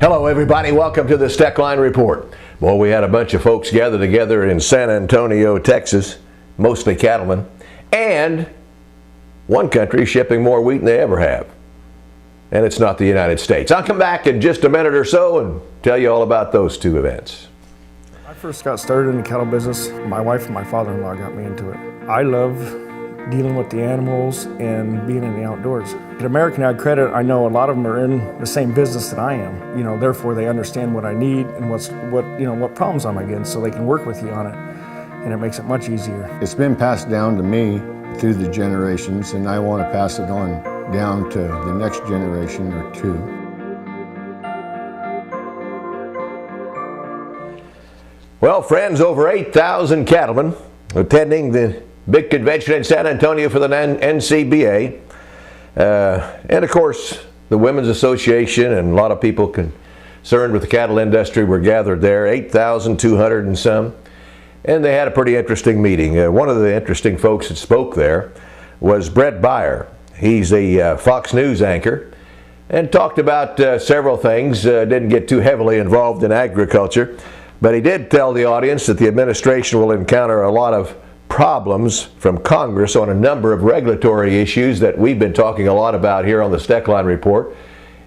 Hello everybody, welcome to the Steckline Report. Well, we had a bunch of folks gather together in San Antonio, Texas, mostly cattlemen, and one country shipping more wheat than they ever have. And it's not the United States. I'll come back in just a minute or so and tell you all about those two events. I first got started in the cattle business. My wife and my father-in-law got me into it. I love dealing with the animals and being in the outdoors. At American Ag Credit, I know a lot of them are in the same business that I am. Therefore they understand what I need and what problems I'm against, so they can work with you on it, and it makes it much easier. It's been passed down to me through the generations, and I want to pass it on down to the next generation or two. Well, friends, over 8,000 cattlemen attending the big convention in San Antonio for the NCBA. And of course, the Women's Association and a lot of people concerned with the cattle industry were gathered there, 8,200 and some. And they had a pretty interesting meeting. One of the interesting folks that spoke there was Brett Baier. He's a Fox News anchor and talked about several things, didn't get too heavily involved in agriculture, but he did tell the audience that the administration will encounter a lot of problems from Congress on a number of regulatory issues that we've been talking a lot about here on the Steckline Report.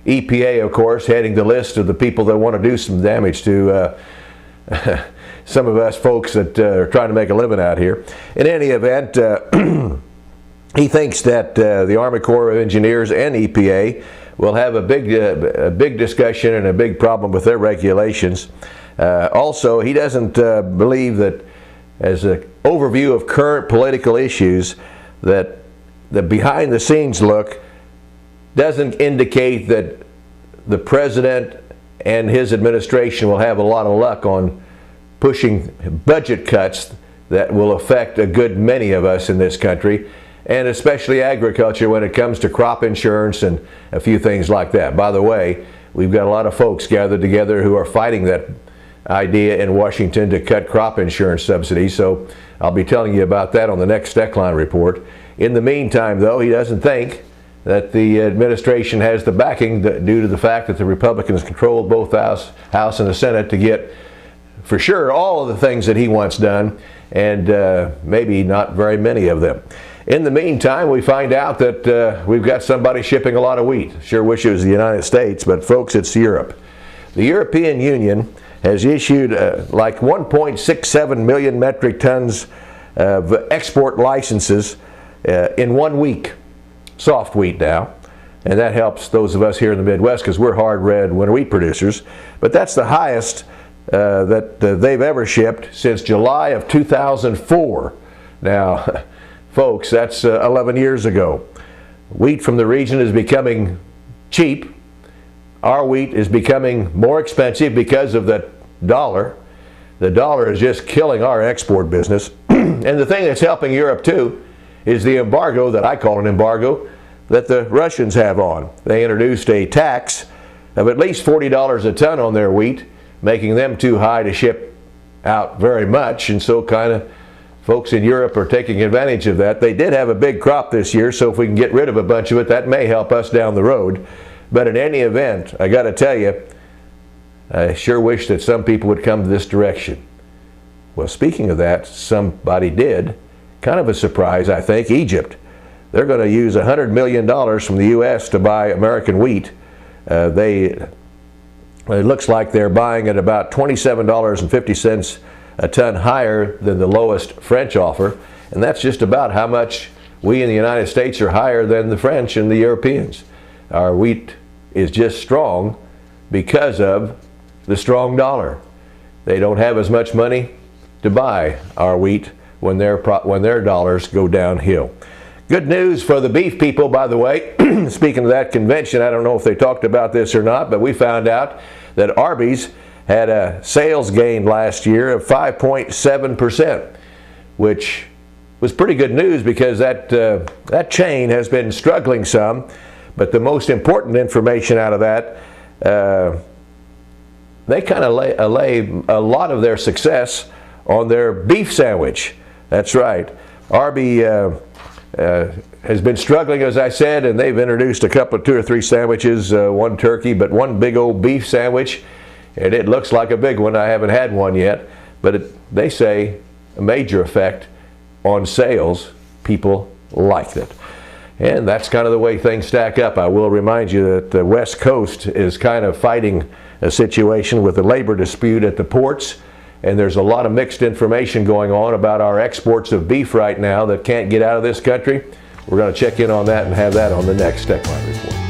EPA, of course, heading the list of the people that want to do some damage to some of us folks that are trying to make a living out here. In any event, he thinks that the Army Corps of Engineers and EPA will have a big discussion and a big problem with their regulations. Also, he doesn't believe that, as an overview of current political issues, that the behind the scenes look doesn't indicate that the president and his administration will have a lot of luck on pushing budget cuts that will affect a good many of us in this country, and especially agriculture when it comes to crop insurance and a few things like that. By the way, we've got a lot of folks gathered together who are fighting that idea in Washington to cut crop insurance subsidies, so I'll be telling you about that on the next Steckline Report. In the meantime, though, he doesn't think that the administration has the backing due to the fact that the Republicans control both House and the Senate to get, for sure, all of the things that he wants done, and maybe not very many of them. In the meantime, we find out that we've got somebody shipping a lot of wheat. Sure wish it was the United States, but folks, it's Europe. The European Union has issued like 1.67 million metric tons of export licenses in 1 week. Soft wheat now, and that helps those of us here in the Midwest because we're hard red winter wheat producers, but that's the highest that they've ever shipped since July of 2004. Now, folks, that's 11 years ago. Wheat from the region is becoming cheap. Our wheat is becoming more expensive because of the dollar. The dollar is just killing our export business. And the thing that's helping Europe too is the embargo, that I call an embargo, that the Russians have on. They introduced a tax of at least $40 a ton on their wheat, making them too high to ship out very much, and so kind of folks in Europe are taking advantage of that. They did have a big crop this year, so if we can get rid of a bunch of it, that may help us down the road. But in any event, I got to tell you, I sure wish that some people would come to this direction. Well, speaking of that, somebody did. Kind of a surprise, I think. Egypt. They're going to use $100 million from the U.S. to buy American wheat. It looks like they're buying at about $27.50 a ton higher than the lowest French offer, and that's just about how much we in the United States are higher than the French and the Europeans. Our wheat is just strong because of the strong dollar. They don't have as much money to buy our wheat when their dollars go downhill. Good news for the beef people, by the way. Speaking of that convention, I don't know if they talked about this or not, but we found out that Arby's had a sales gain last year of 5.7%, which was pretty good news because that chain has been struggling some. But the most important information out of that, they kind of lay a lot of their success on their beef sandwich. That's right. Arby has been struggling, as I said, and they've introduced a couple of 2 or 3 sandwiches, one turkey, but one big old beef sandwich, and it looks like a big one. I haven't had one yet, but they say a major effect on sales. People liked it. And that's kind of the way things stack up. I will remind you that the West Coast is kind of fighting a situation with a labor dispute at the ports, and there's a lot of mixed information going on about our exports of beef right now that can't get out of this country. We're going to check in on that and have that on the next Steckline Report.